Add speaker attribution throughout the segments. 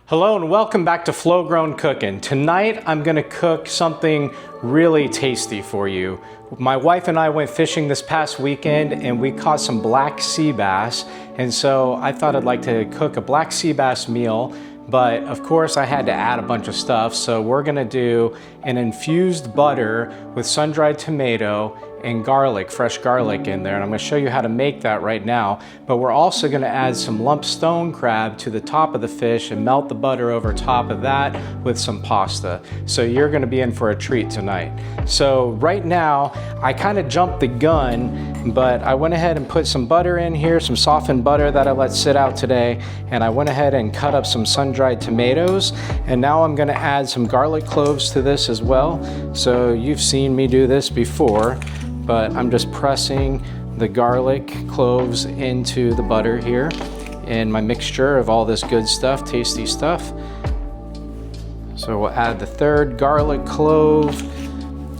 Speaker 1: Hello and welcome back to Flogrown Cooking. Tonight I'm gonna cook something really tasty for you. My wife and I went fishing this past weekend and we caught some black sea bass. And so I thought I'd like to cook a black sea bass meal, but of course I had to add a bunch of stuff. So we're gonna do an infused butter with sun-dried tomato and garlic, fresh garlic in there, and I'm going to show you how to make that right now. But we're also going to add some lump stone crab to the top of the fish and melt the butter over top of that with some pasta. So you're going to be in for a treat tonight. So right now I kind of jumped the gun, but I went ahead and put some butter in here, some softened butter that I let sit out today, and I went ahead and cut up some sun-dried tomatoes, and now I'm going to add some garlic cloves to this as well. So you've seen me do this before, but I'm just pressing the garlic cloves into the butter here in my mixture of all this good stuff, tasty stuff. So we'll add the third garlic clove,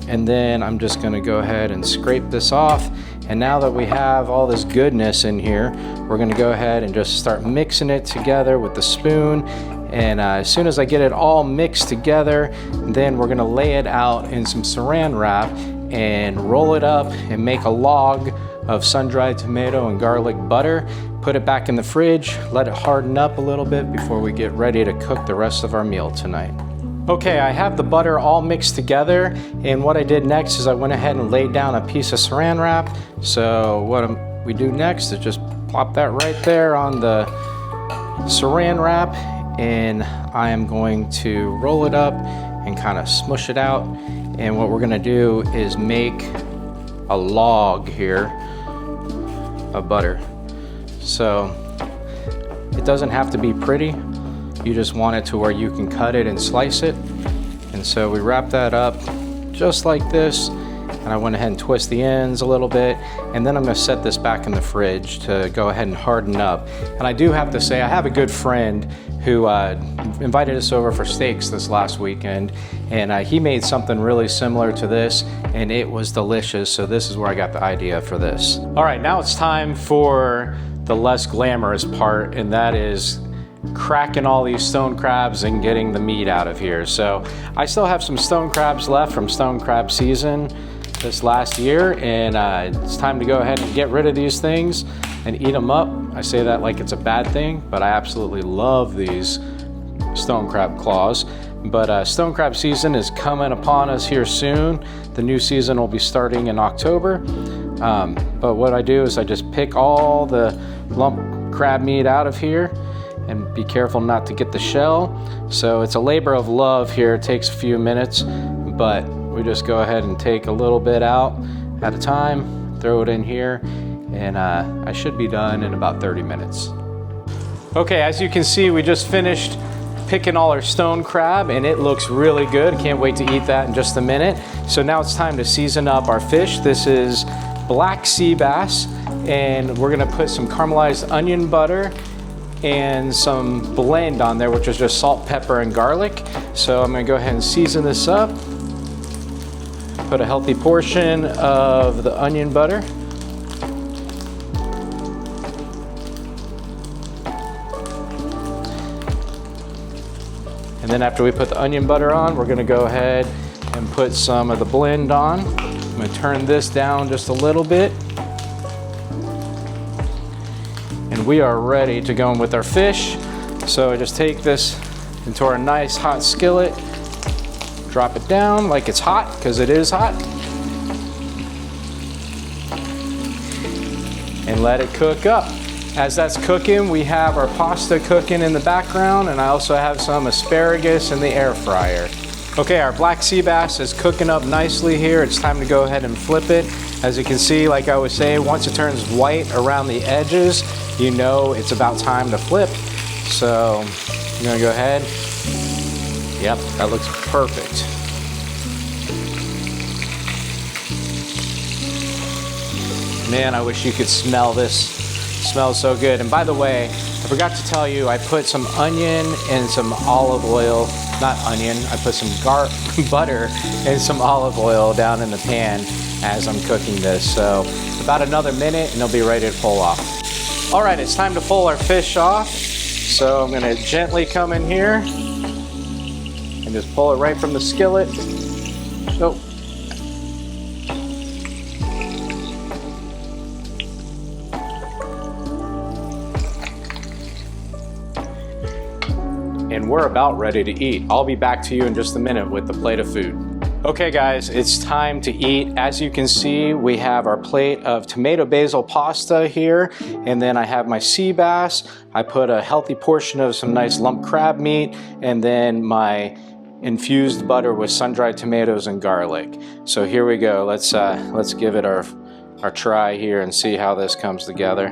Speaker 1: and then I'm just gonna go ahead and scrape this off. And now that we have all this goodness in here, we're gonna go ahead and just start mixing it together with the spoon. And as soon as I get it all mixed together, then we're gonna lay it out in some saran wrap and roll it up and make a log of sun-dried tomato and garlic butter. Put it back in the fridge, let it harden up a little bit before we get ready to cook the rest of our meal tonight. Okay, I have the butter all mixed together, and what I did next is I went ahead and laid down a piece of saran wrap. So what we do next is just plop that right there on the saran wrap, and I am going to roll it up and kind of smush it out. And what we're gonna do is make a log here of butter. So it doesn't have to be pretty. You just want it to where you can cut it and slice it. And so we wrap that up just like this. And I went ahead and twist the ends a little bit. And then I'm gonna set this back in the fridge to go ahead and harden up. And I do have to say, I have a good friend who invited us over for steaks this last weekend, and he made something really similar to this, and it was delicious. So this is where I got the idea for this. All right, now it's time for the less glamorous part, and that is cracking all these stone crabs and getting the meat out of here. So I still have some stone crabs left from stone crab season this last year, and it's time to go ahead and get rid of these things and eat them up. I say that like it's a bad thing, but I absolutely love these stone crab claws. But stone crab season is coming upon us here soon. The new season will be starting in October. But what I do is I just pick all the lump crab meat out of here and be careful not to get the shell. So it's a labor of love here. It takes a few minutes, but we just go ahead and take a little bit out at a time, throw it in here, and I should be done in about 30 minutes. Okay, as you can see, we just finished picking all our stone crab, and it looks really good. Can't wait to eat that in just a minute. So now it's time to season up our fish. This is black sea bass, and we're gonna put some caramelized onion butter and some blend on there, which is just salt, pepper, and garlic. So I'm gonna go ahead and season this up. Put a healthy portion of the onion butter. And then after we put the onion butter on, we're gonna go ahead and put some of the blend on. I'm gonna turn this down just a little bit. And we are ready to go in with our fish. So I just take this into our nice hot skillet, drop it down like it's hot, because it is hot. And let it cook up. As that's cooking, we have our pasta cooking in the background, and I also have some asparagus in the air fryer. Okay, our black sea bass is cooking up nicely here. It's time to go ahead and flip it. As you can see, like I was saying, once it turns white around the edges, you know it's about time to flip. So I'm gonna go ahead. Yep, that looks perfect. Man, I wish you could smell this. It smells so good. And by the way, I forgot to tell you, I put some onion and some olive oil, not onion, I put some butter and some olive oil down in the pan as I'm cooking this. So about another minute and it'll be ready to pull off. All right, it's time to pull our fish off. So I'm gonna gently come in here and just pull it right from the skillet. Oh. And we're about ready to eat. I'll be back to you in just a minute with the plate of food. Okay guys, it's time to eat. As you can see, we have our plate of tomato basil pasta here, and then I have my sea bass. I put a healthy portion of some nice lump crab meat, and then my infused butter with sun-dried tomatoes and garlic. So here we go. Let's give it our try here and see how this comes together.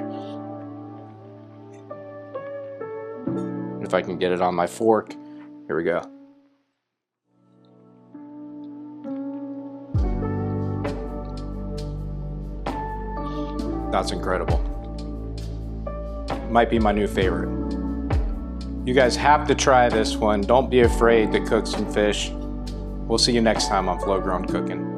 Speaker 1: If I can get it on my fork. Here we go. That's incredible. Might be my new favorite. You guys have to try this one. Don't be afraid to cook some fish. We'll see you next time on Flogrown Cooking.